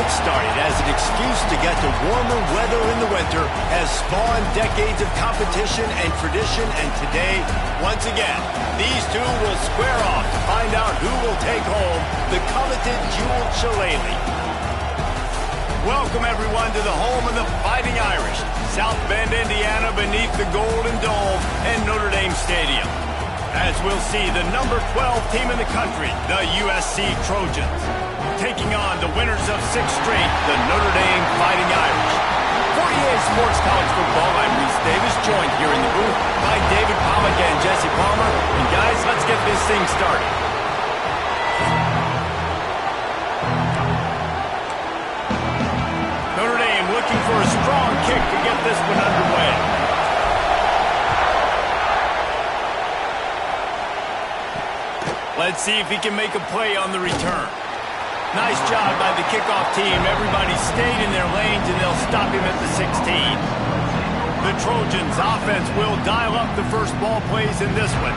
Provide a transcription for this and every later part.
get started, as an excuse to get to warmer weather in the winter has spawned decades of competition and tradition, and today, once again, these two will square off to find out who will take home the coveted jeweled shillelagh. Welcome, everyone, to the home of the Fighting Irish, South Bend, Indiana, beneath the Golden Dome and Notre Dame Stadium. As we'll see, the number 12 team in the country, the USC Trojans, taking on the winners of 6 straight, the Notre Dame Fighting Irish. 48 Sports College Football, I'm Reese Davis, joined here in the booth by David Pollack and Jesse Palmer. And guys, let's get this thing started. Notre Dame looking for a strong kick to get this one underway. Let's see if he can make a play on the return. Nice job by the kickoff team. Everybody stayed in their lanes, and they'll stop him at the 16. The Trojans' offense will dial up the first ball plays in this one.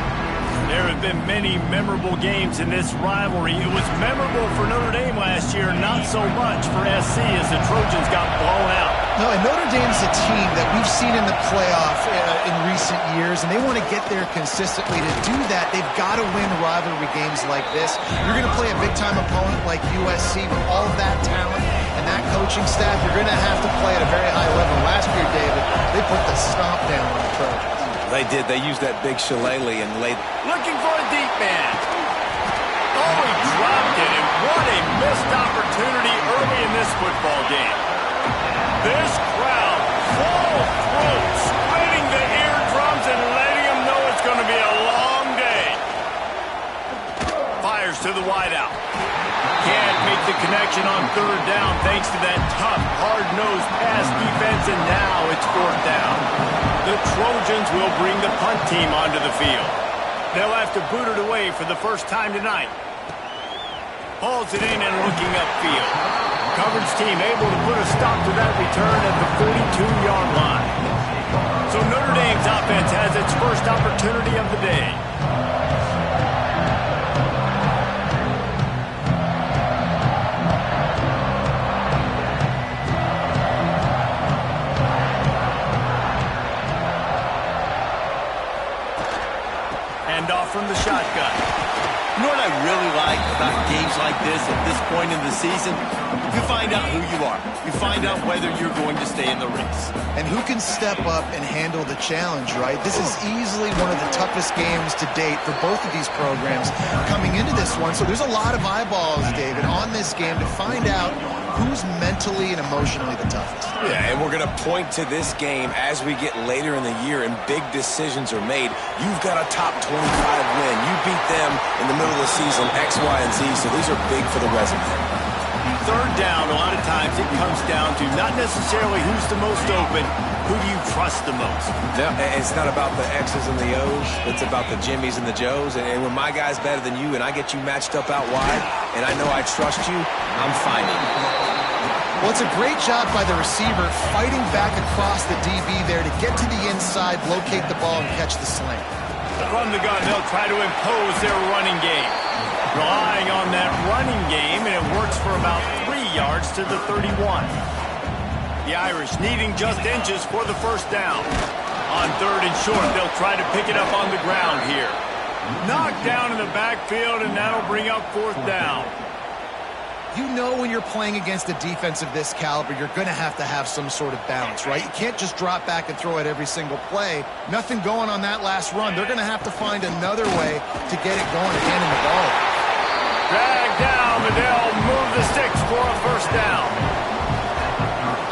There have been many memorable games in this rivalry. It was memorable for Notre Dame last year, not so much for SC as the Trojans got blown out. No, and Notre Dame's a team that we've seen in the playoff in recent years, and they want to get there consistently. To do that, they've got to win rivalry games like this. You're going to play a big-time opponent like USC with all of that talent and that coaching staff. You're going to have to play at a very high level. Last year, David, they put the stomp down on the Trojans. They did. They used that big shillelagh and laid... Looking for a deep man. Oh, he dropped it, and what a missed opportunity early in this football game. This crowd full throat, splitting the eardrums and letting them know it's going to be a long day. Fires to the wideout. Can't make the connection on third down thanks to that tough, hard-nosed pass defense, and now it's fourth down. The Trojans will bring the punt team onto the field. They'll have to boot it away for the first time tonight. Hauls it in and looking upfield. Coverage team able to put a stop to that return at the 42-yard line. So Notre Dame's offense has its first opportunity of the day. Off from the shotgun. You know what I really like about games like this at this point in the season? You find out who you are. You find out whether you're going to stay in the race. And who can step up and handle the challenge, right? This is easily one of the toughest games to date for both of these programs coming into this one. So there's a lot of eyeballs, David, on this game to find out who's mentally and emotionally the toughest. Yeah, and we're going to point to this game as we get later in the year and big decisions are made. You've got a top 25 win. You beat them in the middle of the season, X, Y, and Z, so these are big for the resume. Third down, a lot of times it comes down to not necessarily who's the most open, who do you trust the most? No, it's not about the X's and the O's. It's about the Jimmys and the Joes. And when my guy's better than you and I get you matched up out wide and I know I trust you, I'm finding you. Well, it's a great job by the receiver fighting back across the DB there to get to the inside, locate the ball, and catch the slant. From the gun, they'll try to impose their running game. Relying on that running game, and it works for about 3 yards to the 31. The Irish needing just inches for the first down. On third and short, they'll try to pick it up on the ground here. Knocked down in the backfield, and that'll bring up fourth down. You know when you're playing against a defense of this caliber, you're going to have some sort of balance, right? You can't just drop back and throw it every single play. Nothing going on that last run. They're going to have to find another way to get it going and handing the ball. Drag down, but they'll move the sticks for a first down.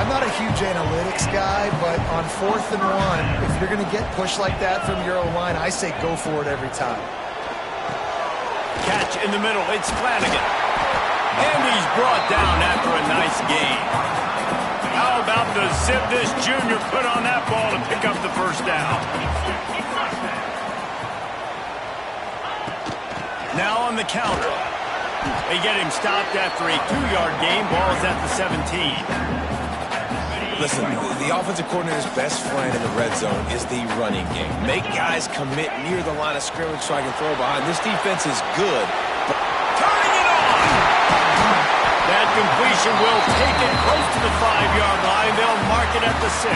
I'm not a huge analytics guy, but on 4th and 1, if you're going to get pushed like that from your O-line, I say go for it every time. Catch in the middle. It's Flanagan. And he's brought down after a nice game. How about the zip this junior put on that ball to pick up the first down? Now on the counter. They get him stopped after a 2-yard gain. Ball's at the 17. Listen, the offensive coordinator's best friend in the red zone is the running game. Make guys commit near the line of scrimmage so I can throw behind. This defense is good. Turning it on! That completion will take it close to the 5-yard line. They'll mark it at the 6.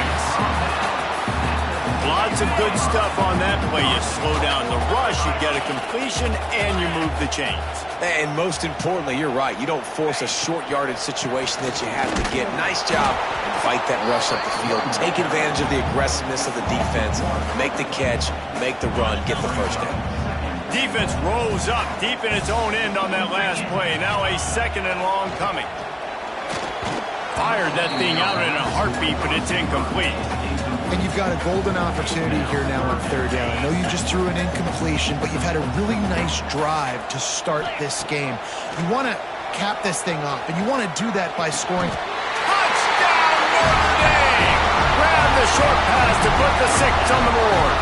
Lots of good stuff on that play. You slow down the rush, you get a completion, and you move the chains. And most importantly, you're right. You don't force a short yardage situation that you have to get. Nice job. Fight that rush up the field. Take advantage of the aggressiveness of the defense. Make the catch, make the run, get the first down. Defense rose up deep in its own end on that last play. Now a 2nd and long coming. Fired that thing out in a heartbeat, but it's incomplete. And you've got a golden opportunity here now on 3rd down. I know you just threw an incompletion, but you've had a really nice drive to start this game. You want to cap this thing off, and you want to do that by scoring. Touchdown, Notre Dame! Grab the short pass to put the 6 on the board.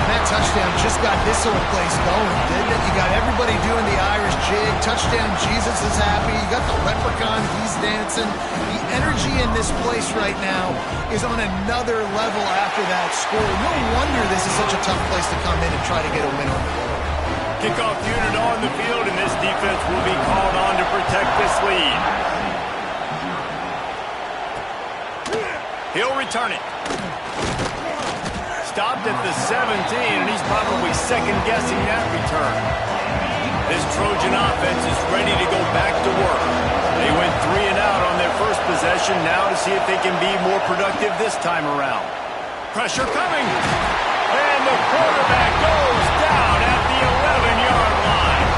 And that touchdown just got this whole place going, didn't it? You got everybody doing the Irish jig. Touchdown, Jesus is happy. You got the leprechaun, he's dancing. The energy in this place right now is on another level after that score. No wonder this is such a tough place to come in and try to get a win on the road. Kickoff unit on the field, and this defense will be called on to protect this lead. He'll return it. Stopped at the 17, and he's probably second-guessing that return. This Trojan offense is ready to go back to work. They went 3 and out on their first possession, now to see if they can be more productive this time around. Pressure coming, and the quarterback goes down at the 11-yard line.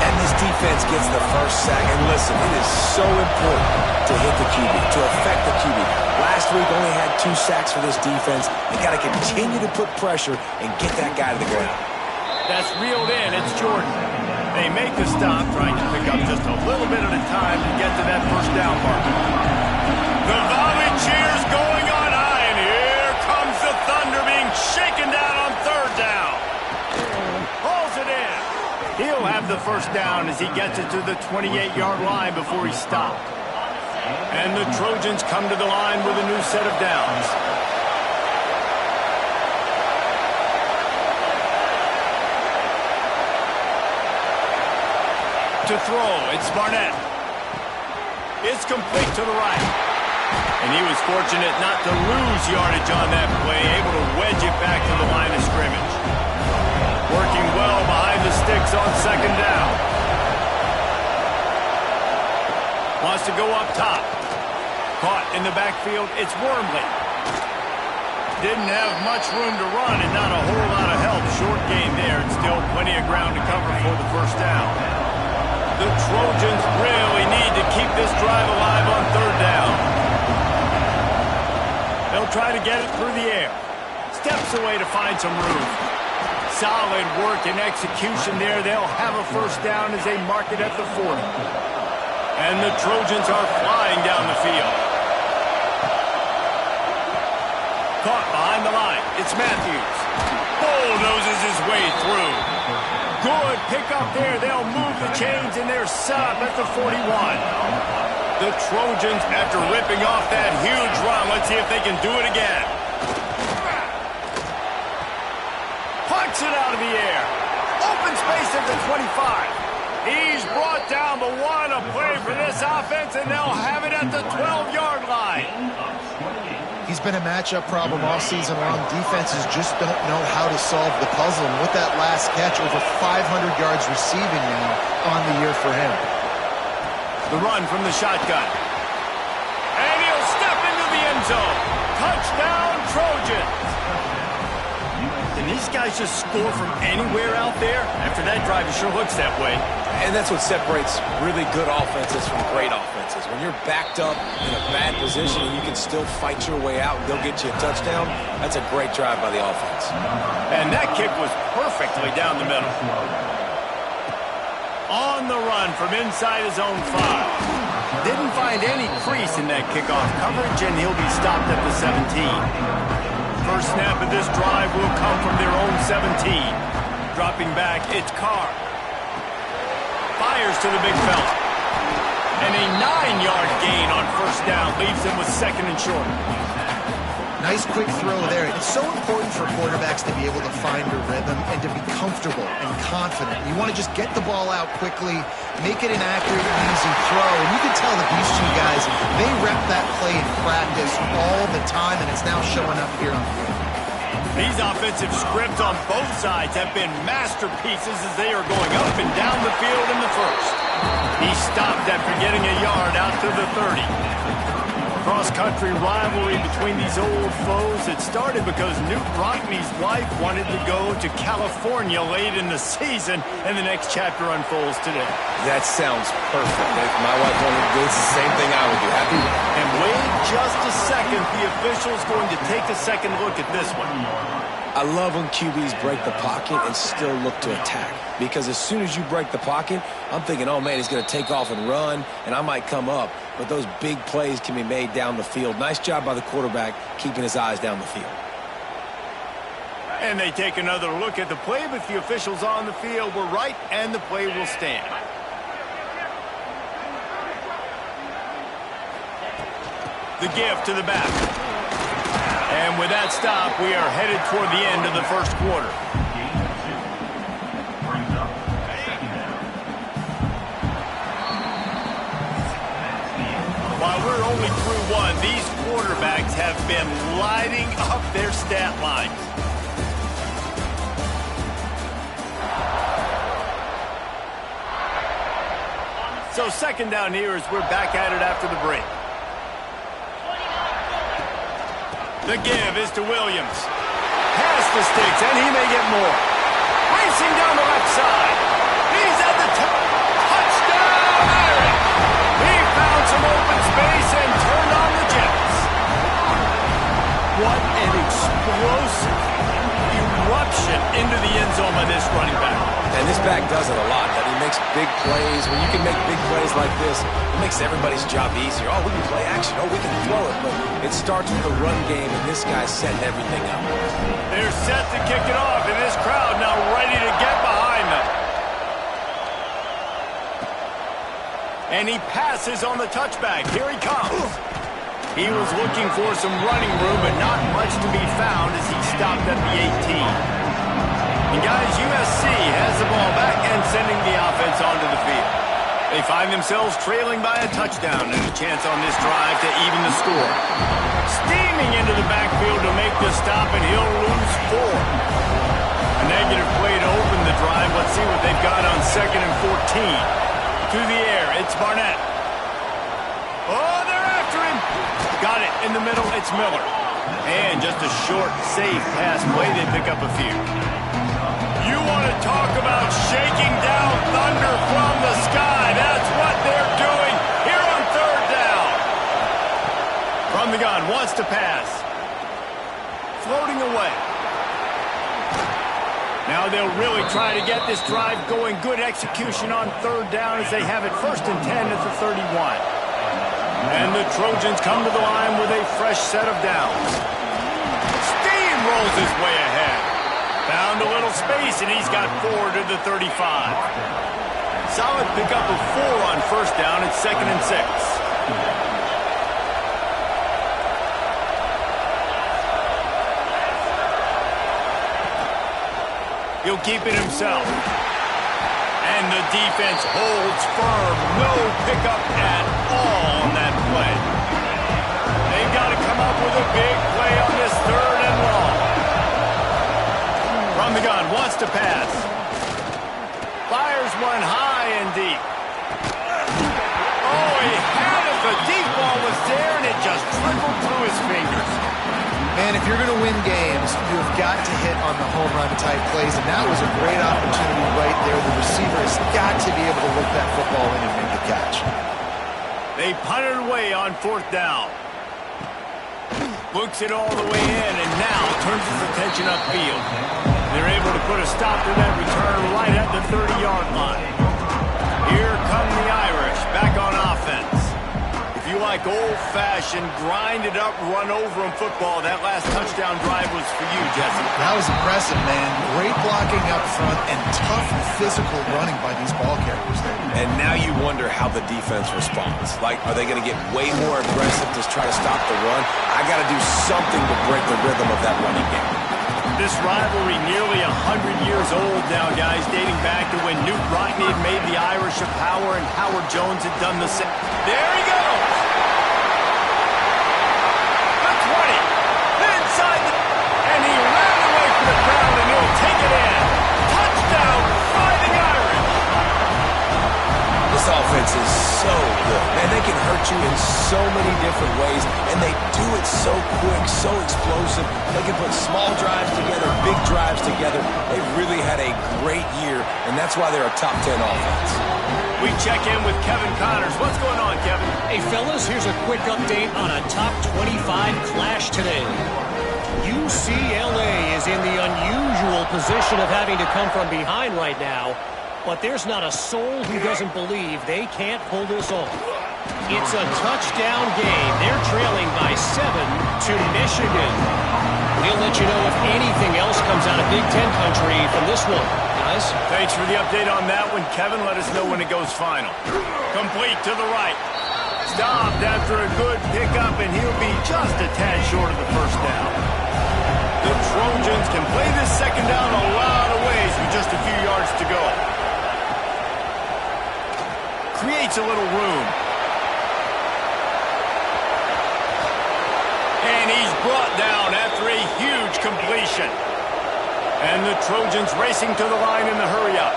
And this defense gets the first sack. And listen, it is so important to hit the QB, to affect the QB. Last week only had 2 sacks for this defense. They got to continue to put pressure and get that guy to the ground. That's reeled in. It's Jordan. They make the stop, trying to pick up just a little bit at a time to get to that first down mark. The volley cheers going on high, and here comes the Thunder being shaken down on 3rd down. Hauls it in. He'll have the first down as he gets it to the 28-yard line before he stopped. And the Trojans come to the line with a new set of downs. To throw, it's Barnett. It's complete to the right. And he was fortunate not to lose yardage on that play, able to wedge it back to the line of scrimmage. Working well behind the sticks on 2nd down. Wants to go up top. Caught in the backfield, it's Wormley. Didn't have much room to run and not a whole lot of help. Short game there, and still plenty of ground to cover for the first down. The Trojans really need to keep this drive alive on 3rd down. They'll try to get it through the air. Steps away to find some room. Solid work and execution there. They'll have a first down as they mark it at the 40. And the Trojans are flying down the field. Caught behind the line. It's Matthews. Bulldozes his way through. Good pickup there. They'll move the chains, and they're set up at the 41. The Trojans, after ripping off that huge run, let's see if they can do it again. Punts it out of the air. Open space at the 25. He's brought down, but what a play for this offense, and they'll have it at the 12-yard line. He's been a matchup problem all season long. Defenses just don't know how to solve the puzzle. And with that last catch, over 500 yards receiving now on the year for him. The run from the shotgun. And he'll step into the end zone. Touchdown, Trojans. Can these guys just score from anywhere out there? After that drive, it sure looks that way. And that's what separates really good offenses from great offenses. When you're backed up in a bad position and you can still fight your way out and they'll get you a touchdown, that's a great drive by the offense. And that kick was perfectly down the middle. On the run from inside his own 5. Didn't find any crease in that kickoff coverage, and he'll be stopped at the 17. First snap of this drive will come from their own 17. Dropping back, it's Carr. Fires to the big fella. And a 9-yard gain on first down leaves him with 2nd and short. Nice quick throw there. It's so important for quarterbacks to be able to find a rhythm and to be comfortable and confident. You want to just get the ball out quickly, make it an accurate and easy throw. And you can tell that these two guys, they rep that play in practice all the time, and it's now showing up here on the field. These offensive scripts on both sides have been masterpieces as they are going up and down the field in the first. He stopped after getting a yard out to the 30. Cross-country rivalry between these old foes. It started because Newt Rockne's wife wanted to go to California late in the season, and the next chapter unfolds today. That sounds perfect. If my wife wanted to do it, it's the same thing I would do. Happy? And wait just a second. The official's going to take a second look at this one. I love when QBs break the pocket and still look to attack. Because as soon as you break the pocket, I'm thinking, oh, man, he's going to take off and run, and I might come up. But those big plays can be made down the field. Nice job by the quarterback keeping his eyes down the field. And they take another look at the play, but the officials on the field were right, and the play will stand. The give to the back. And with that stop, we are headed toward the end of the first quarter. While we're only through one, these quarterbacks have been lighting up their stat lines. So second down here as we're back at it after the break. The give is to Williams. Past the sticks, and he may get more. Racing down the left side. He's at the top. Touchdown, Aaron! He found some open space and turned on the jets. What an explosive eruption into the end zone by this running back. And this back does it a lot. That he makes big plays. When you can make big plays like this, it makes everybody's job easier. Oh, we can play action. Oh, we can throw it. But it starts with the run game, and this guy's setting everything up. They're set to kick it off, and this crowd now ready to get behind them. And he passes on the touchback. Here he comes. He was looking for some running room, but not much to be found as he stopped at the 18. And guys, USC has the ball back and sending the offense onto the field. They find themselves trailing by a touchdown and a chance on this drive to even the score. Steaming into the backfield to make the stop, and he'll lose 4. A negative play to open the drive. Let's see what they've got on 2nd and 14. To the air, it's Barnett. Oh, they're after him. Got it in the middle, it's Miller. And just a short, safe pass play, they pick up a few. You want to talk about shaking down thunder from the sky. That's what they're doing here on 3rd down. From the gun, wants to pass. Floating away. Now they'll really try to get this drive going. Good execution on 3rd down as they have it 1st and 10 at the 31. And the Trojans come to the line with a fresh set of downs. Steamrolls his way ahead. Found a little space, and he's got 4 to the 35. Solid pickup of 4 on 1st down. It's 2nd and 6. He'll keep it himself. And the defense holds firm. No pickup at all on that play. They've got to come up with a big play on this 3rd and long. From the gun, wants to pass. Fires one high and deep. Oh, he had it. The deep ball was there, and it just trickled through his fingers. Man, if you're going to win games, you have got to hit on the home run type plays, and that was a great opportunity right there. The receiver has got to be able to look that football in and make the catch. They punted away on 4th down. Looks it all the way in, and now turns his attention upfield. They're able to put a stop to that return right at the 30-yard line. Here come the Irish back on offense. If you like old-fashioned, grind-it-up, run-over-'em football, that last touchdown drive was for you, Jesse. That was impressive, man. Great blocking up front and tough physical running by these ball carriers there. And now you wonder how the defense responds. Like, are they going to get way more aggressive to try to stop the run? I got to do something to break the rhythm of that running game. This rivalry nearly 100 years old now, guys, dating back to when Newt Rockne had made the Irish a power and Howard Jones had done the same. There he goes! The 20, inside the... and he ran away from the crowd and he'll take it in. Touchdown, Fighting Irish! This offense is so good. Man, they can hurt you in so many different ways, and they do it so quick, so explosive. They can put small drives together, big drives together. They've really had a great year, and that's why they're a top 10 offense. We check in with Kevin Connors. What's going on, Kevin? Hey, fellas, here's a quick update on a top 25 clash today. UCLA is in the unusual position of having to come from behind right now, but there's not a soul who doesn't believe they can't pull this off. It's a touchdown game. They're trailing by 7 to Michigan. We'll let you know if anything else comes out of Big Ten country from this one, guys. Thanks for the update on that one, Kevin. Let us know when it goes final. Complete to the right. Stopped after a good pickup, and he'll be just a tad short of the first down. The Trojans can play this second down a lot of ways with just a few yards to go. Creates a little room. And he's brought down after a huge completion. And the Trojans racing to the line in the hurry-up.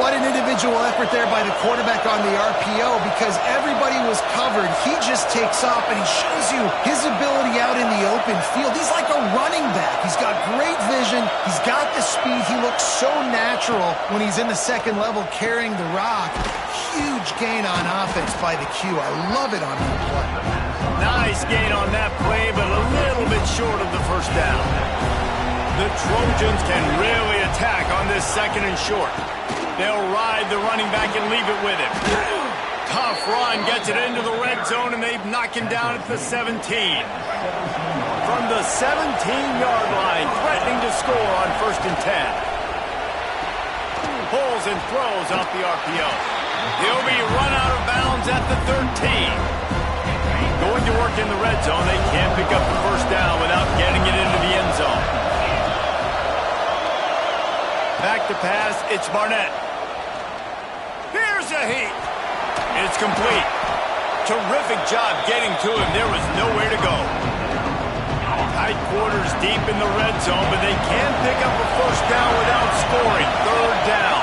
What an individual effort there by the quarterback on the RPO, because everybody was covered. He just takes off, and he shows you his ability out in the open field. He's like a running back. He's got great vision. He's got the speed. He looks so natural when he's in the second level carrying the rock. Huge gain on offense by the Q. I love it on that play. Nice gain on that play, but a little bit short of the first down. The Trojans can really attack on this second and short. They'll ride the running back and leave it with him. Tough run, gets it into the red zone, and they've knocked him down at the 17. From the 17-yard line, threatening to score on 1st and 10. Pulls and throws off the RPO. He'll be run out of bounds at the 13. Going to work in the red zone, they can't pick up the first down without getting it into the end zone. Back to pass, it's Barnett. Here's a heat. It's complete. Terrific job getting to him. There was nowhere to go. Tight quarters deep in the red zone, but they can't pick up a first down without scoring. 3rd down.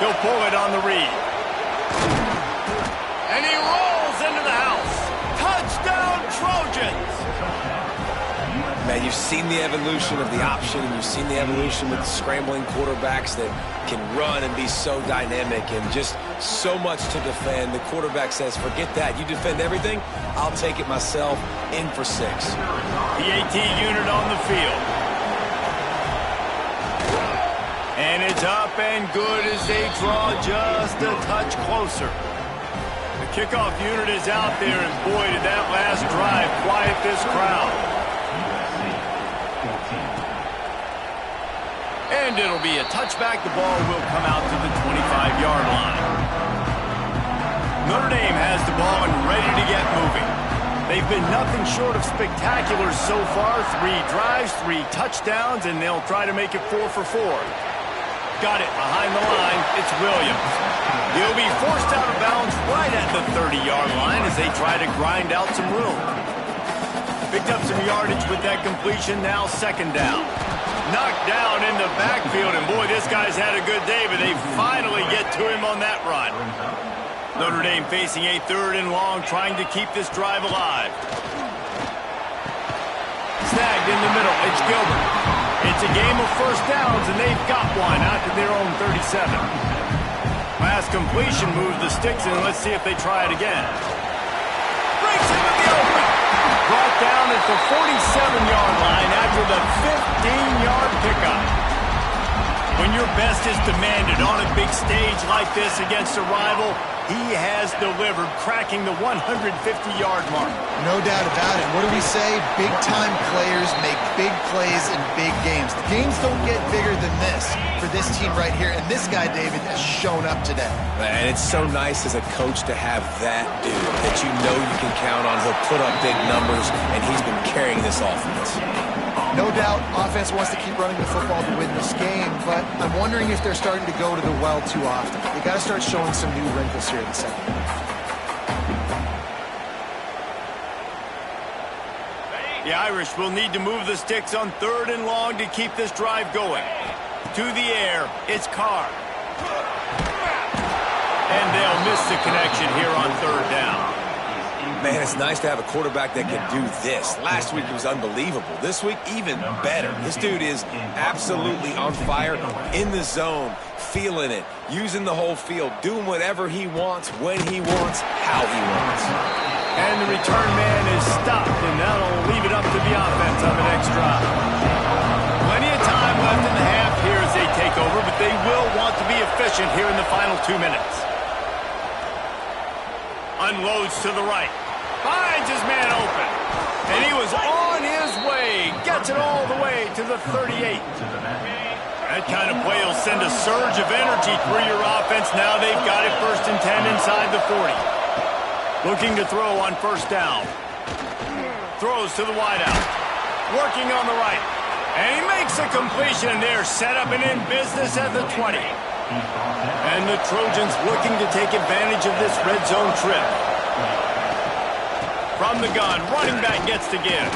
He'll pull it on the read. And he rolls into the house. Touchdown, Trojans! Man, you've seen the evolution of the option, and you've seen the evolution with scrambling quarterbacks that can run and be so dynamic and just so much to defend. The quarterback says, forget that. You defend everything, I'll take it myself. In for 6. The AT unit on the field. And it's up and good as they draw just a touch closer. The kickoff unit is out there, and boy, did that last drive quiet this crowd. And it'll be a touchback. The ball will come out to the 25-yard line. Notre Dame has the ball and ready to get moving. They've been nothing short of spectacular so far. 3 drives, 3 touchdowns, and they'll try to make it 4 for 4. Got it behind the line. It's Williams. He'll be forced out of bounds right at the 30-yard line as they try to grind out some room. Picked up some yardage with that completion. Now 2nd down. Knocked down in the backfield, and boy, this guy's had a good day, but they finally get to him on that run. Notre Dame facing a 3rd and long, trying to keep this drive alive. Snagged in the middle, it's Gilbert. It's a game of first downs, and they've got one out to their own 37. Last completion moves the sticks, and let's see if they try it again. Breaks into the open. Brought down at the 47-yard line after the 15-yard pickup. When your best is demanded on a big stage like this against a rival, he has delivered, cracking the 150-yard mark. No doubt about it. What do we say? Big-time players make big plays in big games. The games don't get bigger than this for this team right here, and this guy, David, has shown up today. And it's so nice as a coach to have that dude that you know you can count on. He'll put up big numbers, and he's been carrying this offense. No doubt, offense wants to keep running the football to win this game, but I'm wondering if they're starting to go to the well too often. They got to start showing some new wrinkles here in the second half. The Irish will need to move the sticks on 3rd and long to keep this drive going. To the air, it's Carr. And they'll miss the connection here on 3rd down. Man, it's nice to have a quarterback that can do this. Last week he was unbelievable. This week, even better. This dude is absolutely on fire, in the zone, feeling it, using the whole field, doing whatever he wants, when he wants, how he wants. And the return man is stopped, and that'll leave it up to the offense on the next drive. Plenty of time left in the half here as they take over, but they will want to be efficient here in the final 2 minutes. Unloads to the right. Finds his man open. And he was on his way. Gets it all the way to the 38. That kind of play will send a surge of energy through your offense. Now they've got it 1st and 10 inside the 40. Looking to throw on 1st down. Throws to the wideout. Working on the right. And he makes a completion. They're set up and in business at the 20. And the Trojans looking to take advantage of this red zone trip. From the gun, running back gets to give.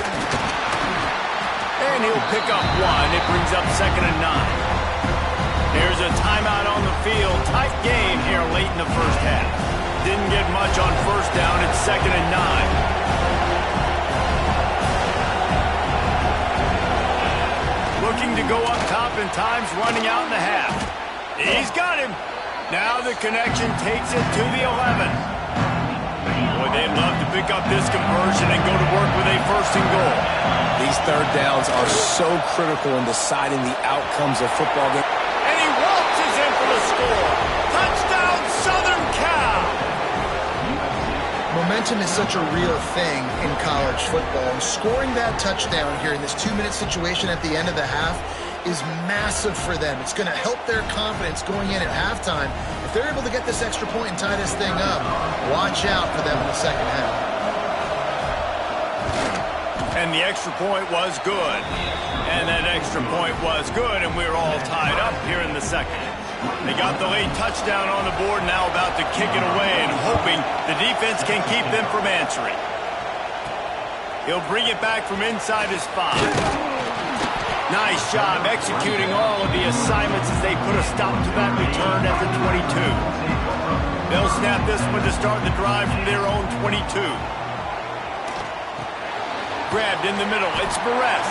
And he'll pick up 1. It brings up 2nd and 9. Here's a timeout on the field. Tight game here late in the first half. Didn't get much on 1st down. It's 2nd and 9. Looking to go up top, and time's running out in the half. He's got him. Now the connection takes it to the 11. Boy, they'd love to pick up this conversion and go to work with a 1st and goal. These 3rd downs are so critical in deciding the outcomes of football games. And he waltzes in for the score. Touchdown, Southern Cal! Momentum is such a real thing in college football, and scoring that touchdown here in this 2-minute situation at the end of the half is massive for them. It's going to help their confidence going in at halftime. If they're able to get this extra point and tie this thing up, watch out for them in the second half. And the extra point was good. And that extra point was good, and we're all tied up here in the second. They got the late touchdown on the board, now about to kick it away and hoping the defense can keep them from answering. He'll bring it back from inside his 5. Nice job executing all of the assignments as they put a stop to that return at the 22. They'll snap this one to start the drive from their own 22. Grabbed in the middle. It's Barres.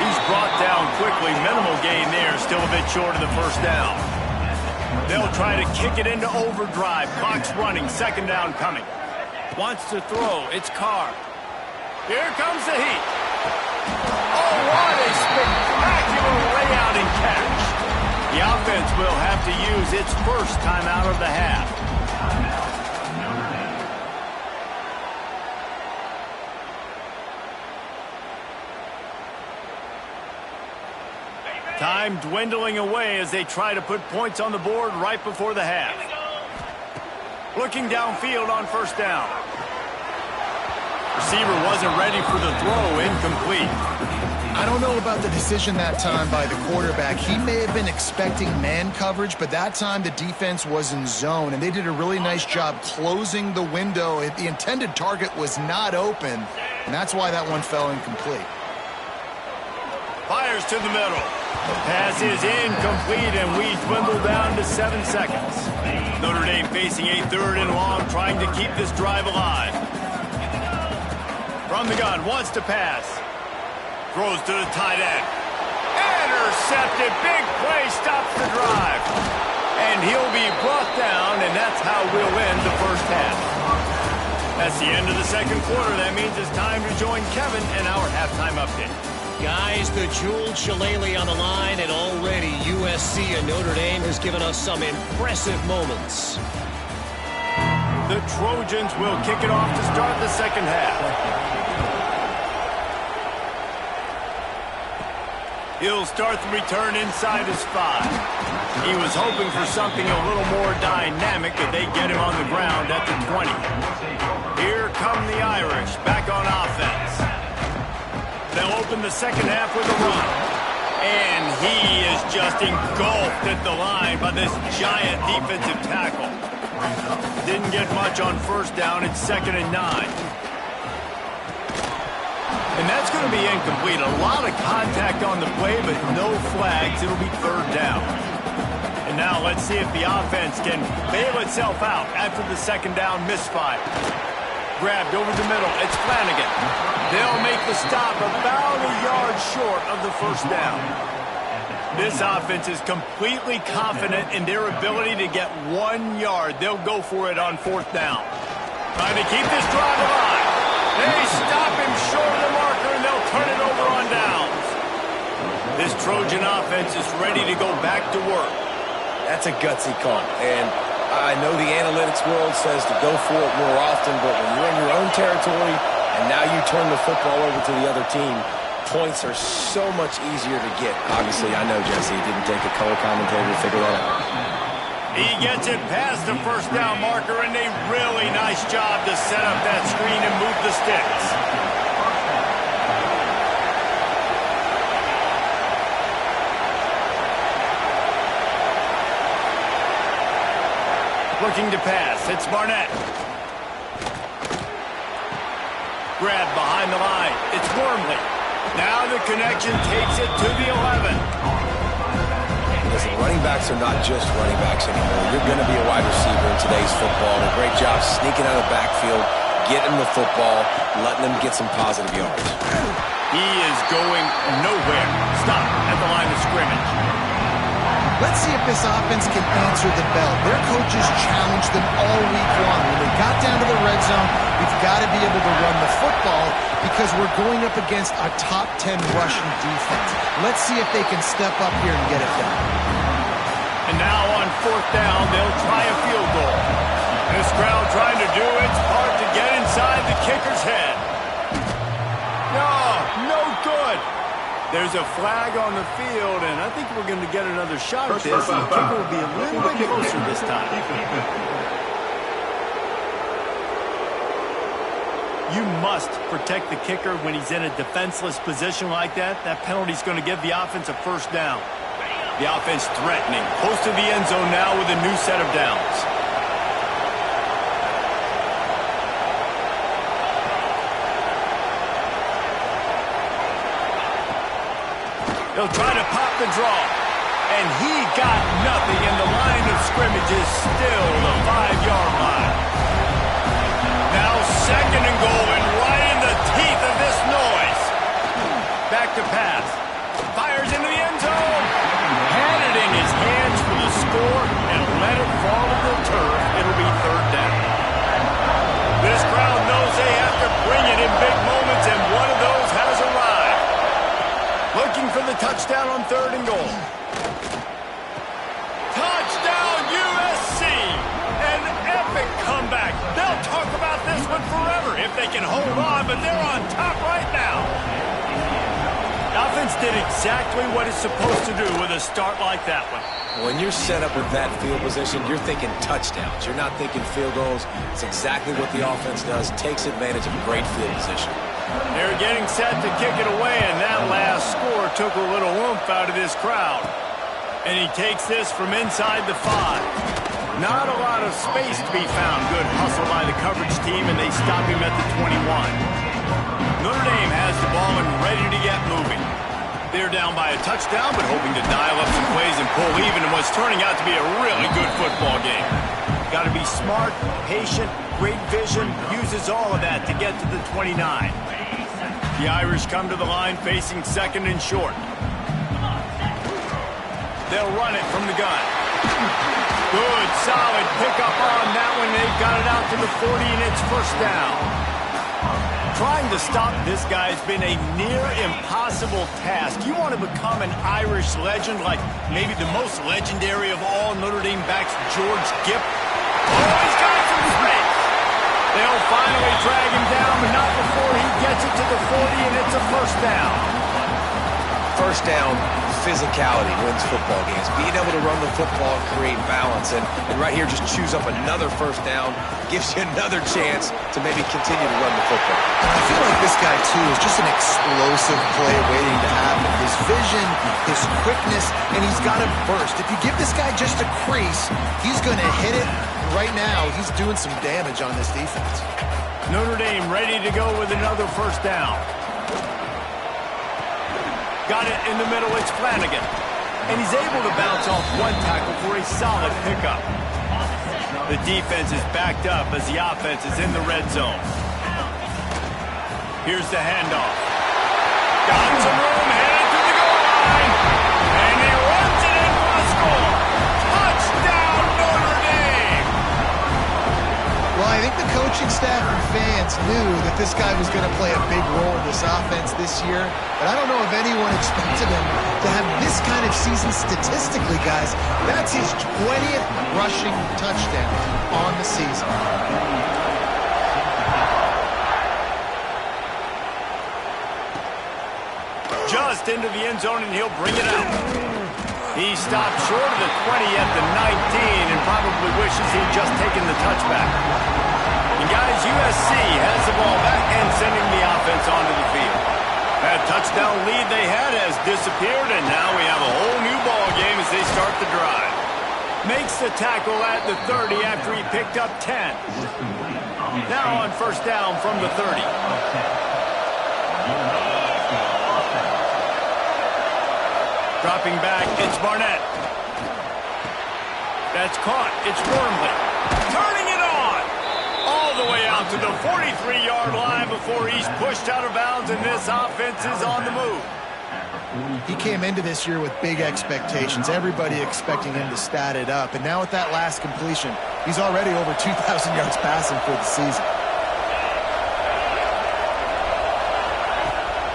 He's brought down quickly. Minimal gain there. Still a bit short of the 1st down. They'll try to kick it into overdrive. Clock's running. 2nd down coming. Wants to throw. It's Carr. Here comes the heat. Oh, what a spectacular layout and catch. The offense will have to use its 1st timeout of the half. Time dwindling away as they try to put points on the board right before the half. Looking downfield on 1st down. Receiver wasn't ready for the throw. Incomplete. I don't know about the decision that time by the quarterback. He may have been expecting man coverage, but that time the defense was in zone, and they did a really nice job closing the window. The intended target was not open, and that's why that one fell incomplete. Fires to the middle. The pass is incomplete, and we dwindle down to 7 seconds. Notre Dame facing a 3rd and long, trying to keep this drive alive. From the gun, wants to pass. Throws to the tight end. Intercepted. Big play stops the drive. And he'll be brought down, and that's how we'll end the 1st half. That's the end of the 2nd quarter. That means it's time to join Kevin in our halftime update. Guys, the jeweled shillelagh on the line, and already USC and Notre Dame has given us some impressive moments. The Trojans will kick it off to start the second half. He'll start the return inside his 5. He was hoping for something a little more dynamic, but they get him on the ground at the 20. Here come the Irish, back on offense. They'll open the second half with a run. And he is just engulfed at the line by this giant defensive tackle. Didn't get much on first down. It's 2nd and 9. And that's going to be incomplete. A lot of contact on the play, but no flags. It'll be 3rd down. And now let's see if the offense can bail itself out after the 2nd down misfire. Grabbed over the middle. It's Flanagan. They'll make the stop about a yard short of the 1st down. This offense is completely confident in their ability to get 1 yard. They'll go for it on 4th down. Trying to keep this drive alive. They stop him short of the marker, and they'll turn it over on downs. This Trojan offense is ready to go back to work. That's a gutsy call. And I know the analytics world says to go for it more often, but when you're in your own territory and now you turn the football over to the other team, points are so much easier to get. Obviously, I know, Jesse, it didn't take a color commentator to figure that out. He gets it past the 1st down marker, and a really nice job to set up that screen and move the sticks. Looking to pass. It's Barnett. Grabbed behind the line. It's Wormley. Now the connection takes it to the 11. Listen, running backs are not just running backs anymore. You're going to be a wide receiver in today's football. And a great job sneaking out of the backfield, getting the football, letting them get some positive yards. He is going nowhere. Stop at the line of scrimmage. Let's see if this offense can answer the bell. Their coaches challenged them all week long. When they got down to the red zone, we've got to be able to run the football because we're going up against a top 10 rushing defense. Let's see if they can step up here and get it done. And now on 4th down, they'll try a field goal. This crowd trying to do its part to get inside the kicker's head. No good. There's a flag on the field, and I think we're going to get another shot at this. The kicker will be a little bit closer this time. You must protect the kicker when he's in a defenseless position like that. That penalty's going to give the offense a 1st down. The offense threatening, close to the end zone now with a new set of downs. He'll try to pop the draw. And he got nothing, and the line of scrimmage is still the 5-yard line. Now 2nd and goal, and right in the teeth of this noise. Back to pass. Fires into the end zone. Had it in his hands for the score and let it fall to the turf. It'll be 3rd down. This crowd knows they have to bring it in big moments, and one of those has arrived. Looking for the touchdown on 3rd and goal. Touchdown, USC! An epic comeback. They'll talk about this one forever if they can hold on, but they're on top right now. The offense did exactly what it's supposed to do with a start like that one. When you're set up with that field position, you're thinking touchdowns. You're not thinking field goals. It's exactly what the offense does. Takes advantage of great field position. They're getting set to kick it away, and that last score took a little oomph out of this crowd. And he takes this from inside the 5. Not a lot of space to be found. Good hustle by the coverage team, and they stop him at the 21. Notre Dame has the ball and ready to get moving. They're down by a touchdown, but hoping to dial up some plays and pull even in what's turning out to be a really good football game. Got to be smart, patient, great vision, uses all of that to get to the 29. The Irish come to the line facing 2nd and short. They'll run it from the gun. Good, solid pickup on that one. They've got it out to the 40, and it's 1st down. Trying to stop this guy has been a near impossible task. You want to become an Irish legend like maybe the most legendary of all Notre Dame backs, George Gipp. Oh, he's got some space. They'll finally drag him down, but not before he gets it to the 40, and it's a first down. First down, physicality wins football games. Being able to run the football and create balance. And right here, just choose up another first down. Gives you another chance to maybe continue to run the football. And I feel like this guy, too, is just an explosive play waiting to happen. His vision, his quickness, and he's got a burst. If you give this guy just a crease, he's going to hit it. Right now, he's doing some damage on this defense. Notre Dame ready to go with another first down. Got it in the middle, it's Flanagan. And he's able to bounce off one tackle for a solid pickup. The defense is backed up as the offense is in the red zone. Here's the handoff. Got some room, headed to the goal line. And he runs it in for a score. Touchdown, Notre Dame! Well, I think the coaching staff and fans knew that this guy was going to play a big role in this offense this year. But I don't know if anyone expected him to have this kind of season statistically, guys. That's his 20th rushing touchdown on the season. Just into the end zone, and he'll bring it out. He stopped short of the 20 at the 19 and probably wishes he'd just taken the touchback. And guys, USC has the ball back and sending the offense onto the field. That touchdown lead they had has disappeared, and now we have a whole new ball game as they start the drive. Makes the tackle at the 30 after he picked up 10. Now on first down from the 30. Dropping back, it's Barnett. That's caught, it's Wormley. Turning it on! All the way out to the 43-yard line before he's pushed out of bounds, and this offense is on the move. He came into this year with big expectations. Everybody expecting him to stat it up. And now with that last completion, he's already over 2,000 yards passing for the season.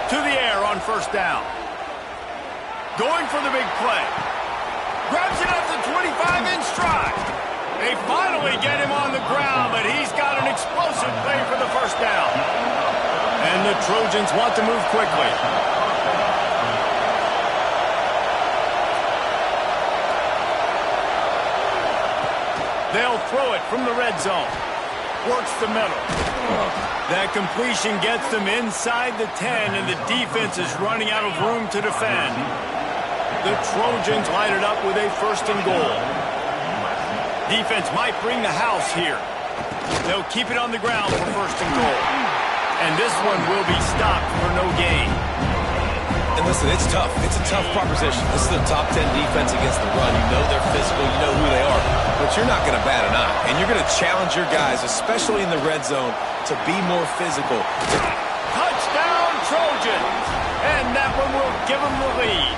To the air on first down. Going for the big play. Grabs it up to 25 in stride. They finally get him on the ground, but he's got an explosive play for the first down. And the Trojans want to move quickly. They'll throw it from the red zone. Works the middle. That completion gets them inside the 10, and the defense is running out of room to defend. The Trojans line it up with a first and goal. Defense might bring the house here. They'll keep it on the ground for first and goal. And this one will be stopped for no gain. And listen, it's tough. It's a tough proposition. This is the top 10 defense against the run. You know they're physical. You know who they are. But you're not going to bat an eye. And you're going to challenge your guys, especially in the red zone, to be more physical. Touchdown, Trojans! And that one will give them the lead.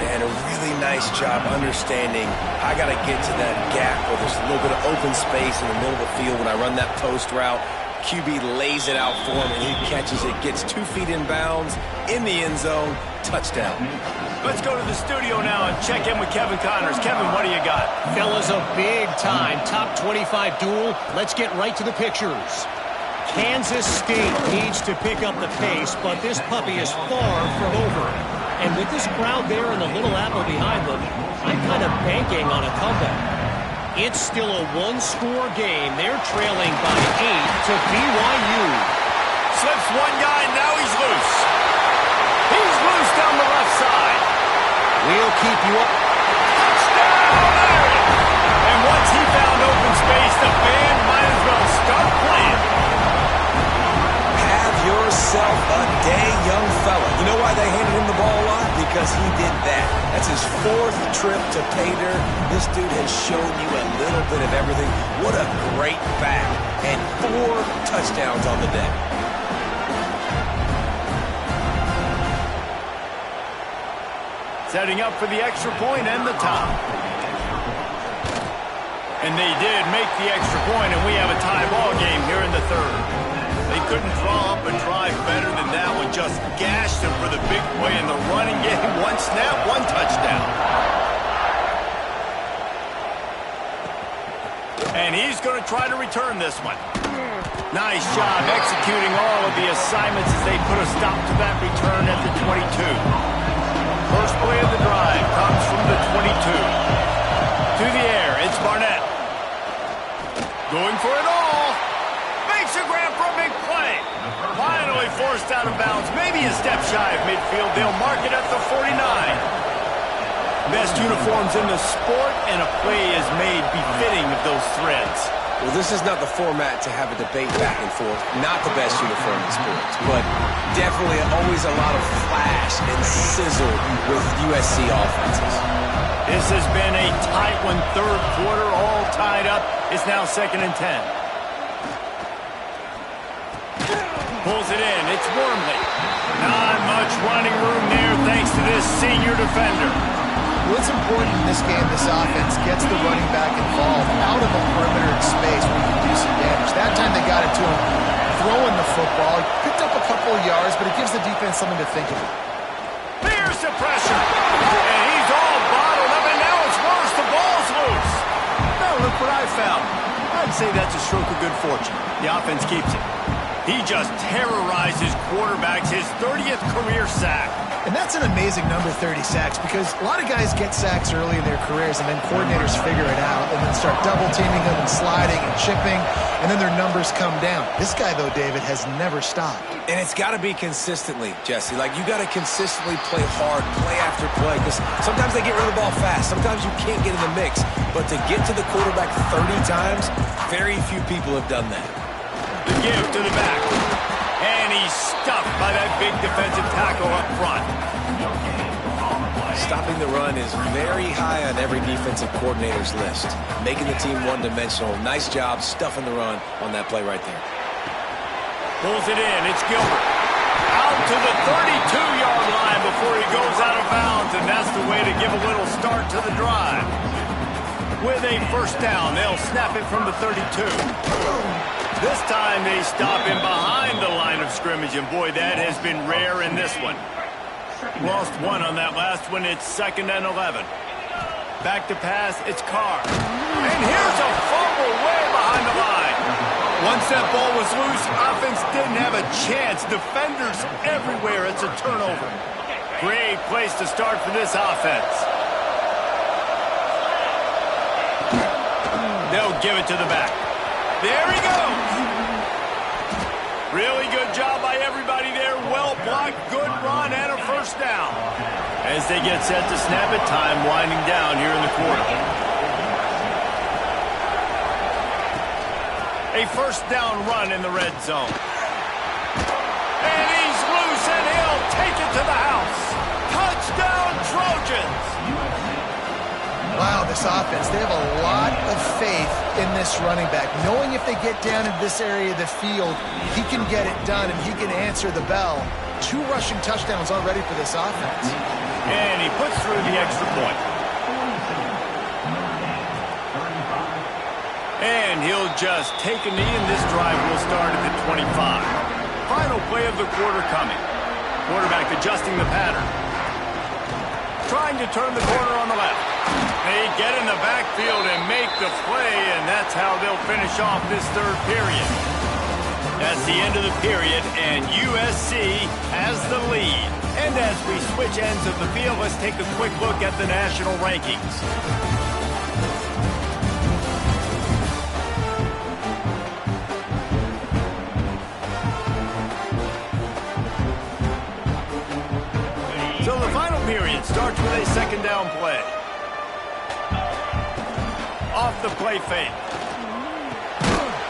And a really nice job understanding I got to get to that gap where there's a little bit of open space in the middle of the field when I run that post route. QB lays it out for him, and he catches it, gets 2 feet in bounds, in the end zone, touchdown. Let's go to the studio now and check in with Kevin Connors. Kevin, what do you got? Fellas, a big-time top 25 duel. Let's get right to the pictures. Kansas State needs to pick up the pace, but this puppy is far from over. And with this crowd there and the Little Apple behind them, I'm kind of banking on a comeback. It's still a one-score game. They're trailing by 8 to BYU. Slips one guy, now he's loose. He's loose down the left side. We'll keep you up. Touchdown! And once he found open space, the band might as well start playing. Have yourself a day, young fella. You know why they handed him the ball a lot? Because he did that. That's his 4th trip to pay dirt. This dude has shown you a little bit of everything. What a great back. And 4 touchdowns on the day. Setting up for the extra point and the top. And they did make the extra point, and we have a tie ball game here in the 3rd. They couldn't draw up a drive better than that one. Just gashed him for the big play in the running game. One snap, one touchdown. And he's going to try to return this one. Nice job executing all of the assignments as they put a stop to that return at the 22. First play of the drive comes from the 22. To the air, it's Barnett. Going for it all. Makes a grab for a big play. Finally forced out of bounds. Maybe a step shy of midfield. They'll mark it at the 49. Best uniforms in the sport, and a play is made befitting of those threads. Well, this is not the format to have a debate back and forth. Not the best uniform in sports, but definitely always a lot of flash and sizzle with USC offenses. This has been a tight one. Third quarter, all tied up. It's now 2nd and 10. Pulls it in. It's Wormley. Not much running room there thanks to this senior defender. What's important in this game, this offense gets the running back involved out of the perimeter space where he can do some damage. That time they got it to him throwing the football. He picked up a couple of yards, but it gives the defense something to think about. There's the pressure. And he's all bottled up, and now it's worse. The ball's loose. Now look what I found. I'd say that's a stroke of good fortune. The offense keeps it. He just terrorizes quarterbacks, his 30th career sack. And that's an amazing number, 30 sacks, because a lot of guys get sacks early in their careers, and then coordinators figure it out and then start double-teaming them and sliding and chipping, and then their numbers come down. This guy, though, David, has never stopped. And it's got to be consistently, Jesse. Like, you got to consistently play hard, play after play, because sometimes they get rid of the ball fast. Sometimes you can't get in the mix. But to get to the quarterback 30 times, very few people have done that. The give to the back. And he's stuffed by that big defensive tackle up front. Stopping the run is very high on every defensive coordinator's list. Making the team one-dimensional. Nice job stuffing the run on that play right there. Pulls it in. It's Gilbert. Out to the 32-yard line before he goes out of bounds, and that's the way to give a little start to the drive. With a first down, they'll snap it from the 32. This time they stop him behind the line of scrimmage, and boy, that has been rare in this one. Lost one on that last one. It's 2nd and 11. Back to pass, it's Carr. And here's a fumble way behind the line. Once that ball was loose, offense didn't have a chance. Defenders everywhere. It's a turnover. Great place to start for this offense. They'll give it to the back. There he goes. Really good job by everybody there. Well blocked, good run, and a first down. As they get set to snap it, time winding down here in the quarter. A first down run in the red zone. And he's loose, and he'll take it to the house. Touchdown, Trojans. Wow, this offense, they have a lot of faith in this running back. Knowing if they get down in this area of the field, he can get it done and he can answer the bell. 2 rushing touchdowns already for this offense. And he puts through the extra point. And he'll just take a knee, and this drive will start at the 25. Final play of the quarter coming. Quarterback adjusting the pattern. Trying to turn the corner on the left. They get in the backfield and make the play, and that's how they'll finish off this third period. That's the end of the period, and USC has the lead. And as we switch ends of the field, let's take a quick look at the national rankings. So the final period starts with a 2nd down play. Off the play fake.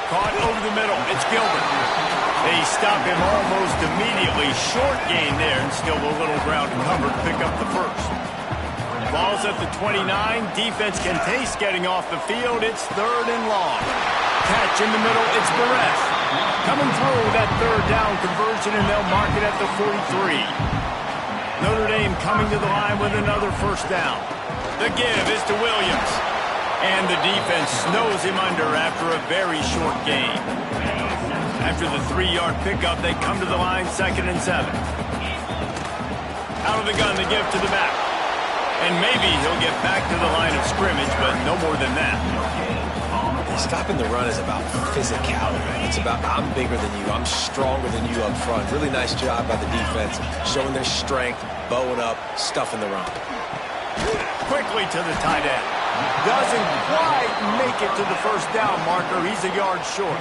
Caught over the middle. It's Gilbert. They stop him almost immediately. Short gain there, and still a little ground covered. Pick up the first. Ball's at the 29. Defense can taste getting off the field. It's 3rd and long. Catch in the middle. It's Barrett. Coming through that 3rd down conversion, and they'll mark it at the 43. Notre Dame coming to the line with another first down. The give is to Williams. And the defense snows him under after a very short game. After the 3-yard pickup, they come to the line, 2nd and 7. Out of the gun, the give to the back. And maybe he'll get back to the line of scrimmage, but no more than that. Stopping the run is about physicality. It's about I'm bigger than you, I'm stronger than you up front. Really nice job by the defense, showing their strength, bowing up, stuffing the run. Quickly to the tight end. Doesn't quite make it to the first down marker. He's a yard short.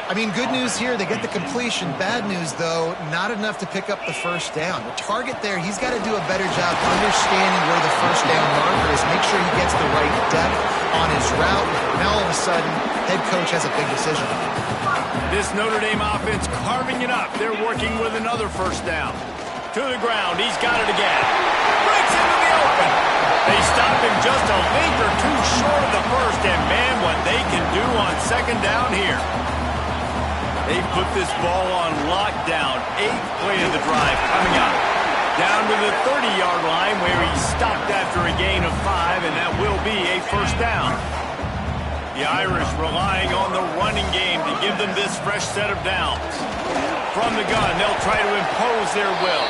I mean, good news here, they get the completion. Bad news, though, not enough to pick up the first down. The target there, he's got to do a better job understanding where the first down marker is, make sure he gets the right depth on his route. Now, all of a sudden, head coach has a big decision. This Notre Dame offense carving it up. They're working with another first down. To the ground, he's got it again. Breaks into the open. They stop him just a length or two short of the first, and man, what they can do on 2nd down here. They put this ball on lockdown. 8th play of the drive coming up. Down to the 30-yard line where he stopped after a gain of 5, and that will be a first down. The Irish relying on the running game to give them this fresh set of downs. From the gun, they'll try to impose their will.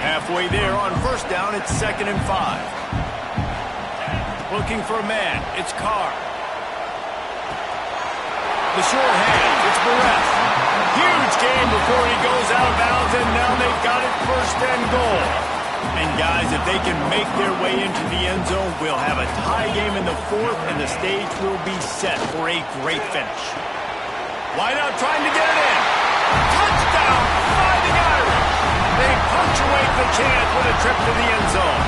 Halfway there on first down, it's 2nd and 5. Looking for a man, it's Carr. The short hand, it's Barrett. Huge game before he goes out of bounds, and now they've got it 1st and goal. And guys, if they can make their way into the end zone, we'll have a tie game in the 4th, and the stage will be set for a great finish. Wide out trying to get it in. Touchdown, Fighting Irish. They punctuate the chance with a trip to the end zone.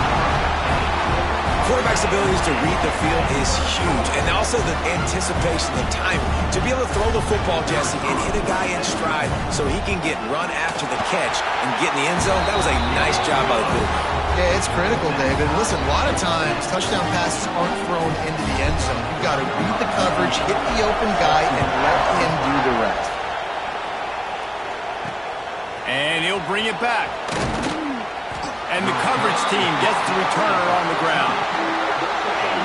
Quarterback's abilities to read the field is huge, and also the anticipation, the time to be able to throw the football, Jesse, and hit a guy in stride so he can get run after the catch and get in the end zone. That was a nice job by the quarterback. Yeah, it's critical, David. Listen, a lot of times touchdown passes aren't thrown into the end zone. You've got to read the coverage, hit the open guy, and let him do the rest. And he'll bring it back. And the coverage team gets the returner on the ground.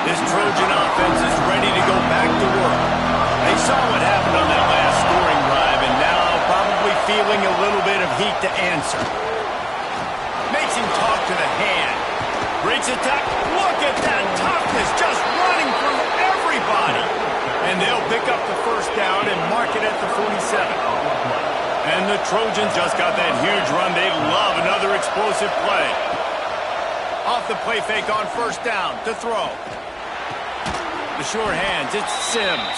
This Trojan offense is ready to go back to work. They saw what happened on that last scoring drive, and now probably feeling a little bit of heat to answer. Makes him talk to the hand. Breaks a tackle. Look at that toughness, just running through everybody. And they'll pick up the first down and mark it at the 47. And the Trojans just got that huge run. They love another explosive play. Off the play fake on first down to throw. The short hands, it's Sims.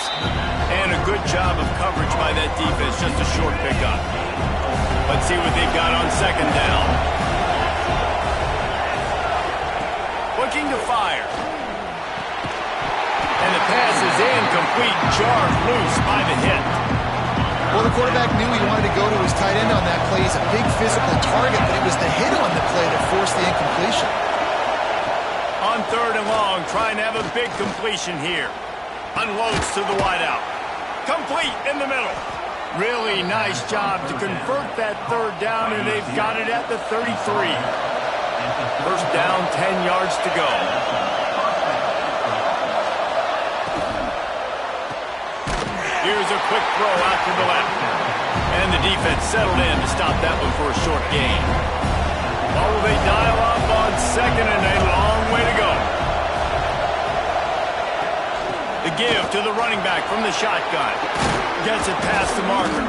And a good job of coverage by that defense, just a short pickup. Let's see what they've got on 2nd down. Looking to fire. And the pass is incomplete, jarred loose by the hit. Well, the quarterback knew he wanted to go to his tight end on that play. He's a big physical target, but it was the hit on the play that forced the incompletion. On 3rd and long, trying to have a big completion here. Unloads to the wideout. Complete in the middle. Really nice job to convert that 3rd down, and they've got it at the 33. First down, 10 yards to go. Here's a quick throw out to the left. And the defense settled in to stop that one for a short gain. What will they dial up on 2nd and a long way to go? The give to the running back from the shotgun. Gets it past the marker.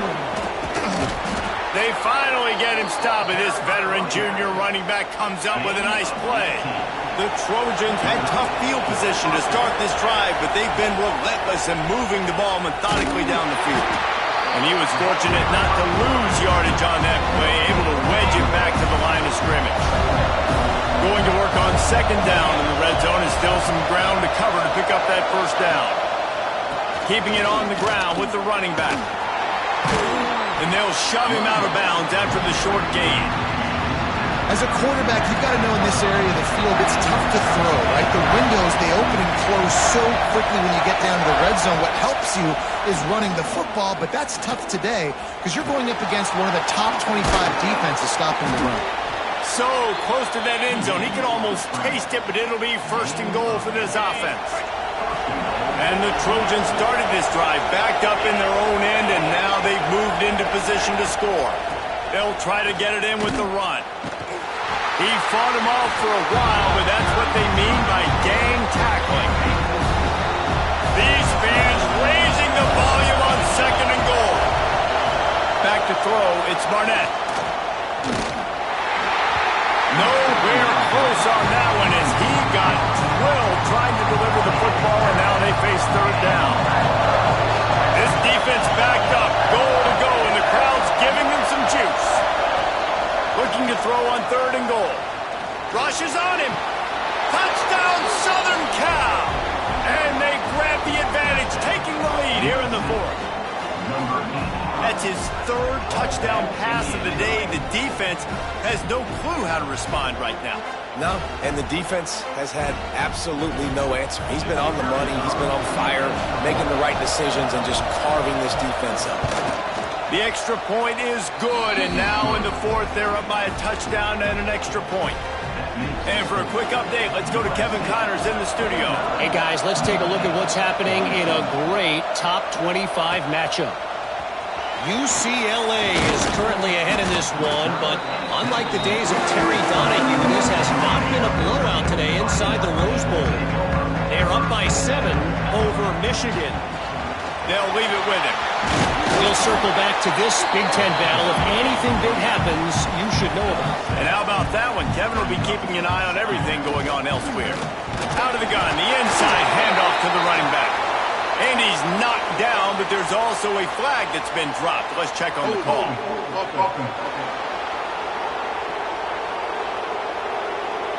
They finally get him stopped, and this veteran junior running back comes up with a nice play. The Trojans had tough field position to start this drive, but they've been relentless in moving the ball methodically down the field. And he was fortunate not to lose yardage on that play, able to wedge it back to the line of scrimmage. Going to work on 2nd down in the red zone, and still some ground to cover to pick up that first down. Keeping it on the ground with the running back. And they'll shove him out of bounds after the short gain. As a quarterback, you've got to know in this area of the field, it's tough to throw, right? The windows, they open and close so quickly when you get down to the red zone. What helps you is running the football, but that's tough today because you're going up against one of the top 25 defenses stopping the run. So close to that end zone. He can almost taste it, but it'll be 1st and goal for this offense. And the Trojans started this drive, backed up in their own end, and now they've moved into position to score. They'll try to get it in with the run. He fought him off for a while, but that's what they mean by gang tackling. These fans raising the volume on 2nd and goal. Back to throw, it's Barnett. Nowhere close on that one as he got drilled trying to deliver the football, and now they face 3rd down. This defense backed up, goal to go, and the crowd's giving them some juice. Looking to throw on 3rd and goal. Rushes on him. Touchdown, Southern Cal! And they grab the advantage, taking the lead here in the 4th. That's his 3rd touchdown pass of the day. The defense has no clue how to respond right now. No, and the defense has had absolutely no answer. He's been on the money. He's been on fire, making the right decisions and just carving this defense up. The extra point is good, and now in the 4th, they're up by a touchdown and an extra point. And for a quick update, let's go to Kevin Connors in the studio. Hey, guys, let's take a look at what's happening in a great top 25 matchup. UCLA is currently ahead in this one, but unlike the days of Terry Donahue, this has not been a blowout today inside the Rose Bowl. They're up by 7 over Michigan. They'll leave it with him. We'll circle back to this Big Ten battle. If anything big happens, you should know about it. And how about that one? Kevin will be keeping an eye on everything going on elsewhere. Out of the gun, the inside handoff to the running back. And he's knocked down, but there's also a flag that's been dropped. Let's check on the call.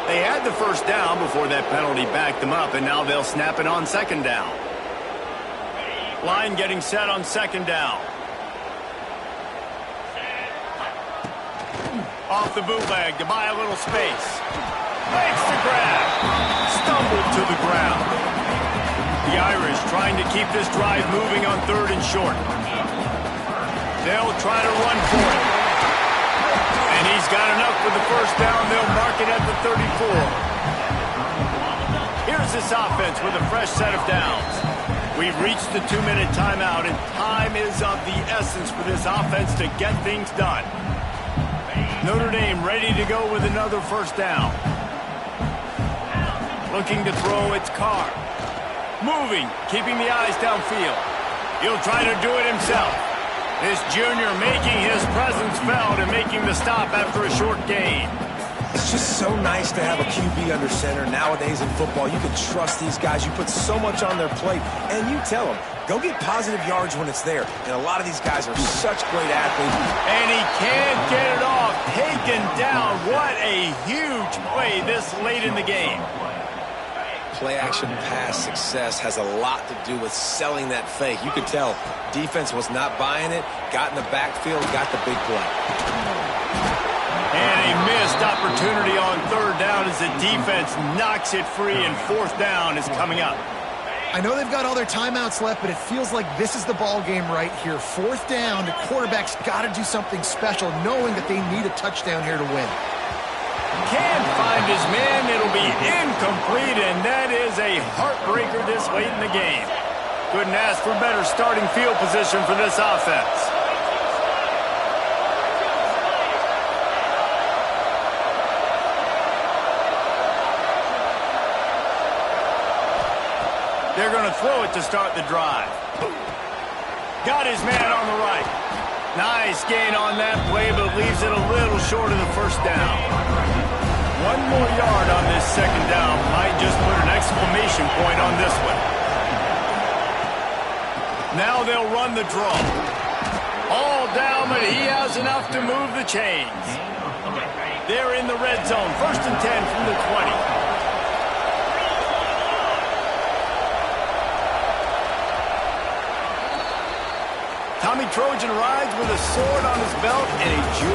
They had the 1st down before that penalty backed them up, and now they'll snap it on 2nd down. Line getting set on 2nd down. Off the bootleg to buy a little space. Makes the grab. Stumbled to the ground. The Irish trying to keep this drive moving on 3rd and short. They'll try to run for it. And he's got enough for the 1st down. They'll mark it at the 34. Here's this offense with a fresh set of downs. We've reached the 2-minute timeout, and time is of the essence for this offense to get things done. Notre Dame ready to go with another 1st down. Looking to throw, it's Carr. Moving, keeping the eyes downfield. He'll try to do it himself. This junior making his presence felt and making the stop after a short gain. It's just so nice to have a QB under center. Nowadays in football, you can trust these guys. You put so much on their plate, and you tell them, go get positive yards when it's there. And a lot of these guys are such great athletes. And he can't get it off. Taken down. What a huge play this late in the game. Play-action pass success has a lot to do with selling that fake. You could tell defense was not buying it, got in the backfield, got the big play. And a missed opportunity on 3rd down as the defense knocks it free, and 4th down is coming up. I know they've got all their timeouts left, but it feels like this is the ball game right here. 4th down, the quarterback's got to do something special, knowing that they need a touchdown here to win. Can't find his man. It'll be incomplete, and that is a heartbreaker this late in the game. Couldn't ask for better starting field position for this offense. They're going to throw it to start the drive. Got his man on the right. Nice gain on that play, but leaves it a little short of the 1st down. 1 more yard on this 2nd down might just put an exclamation point on this one. Now they'll run the draw. All down, but he has enough to move the chains. They're in the red zone. 1st and 10 from the 20. Tommy Trojan rides with a sword on his belt and a jewel.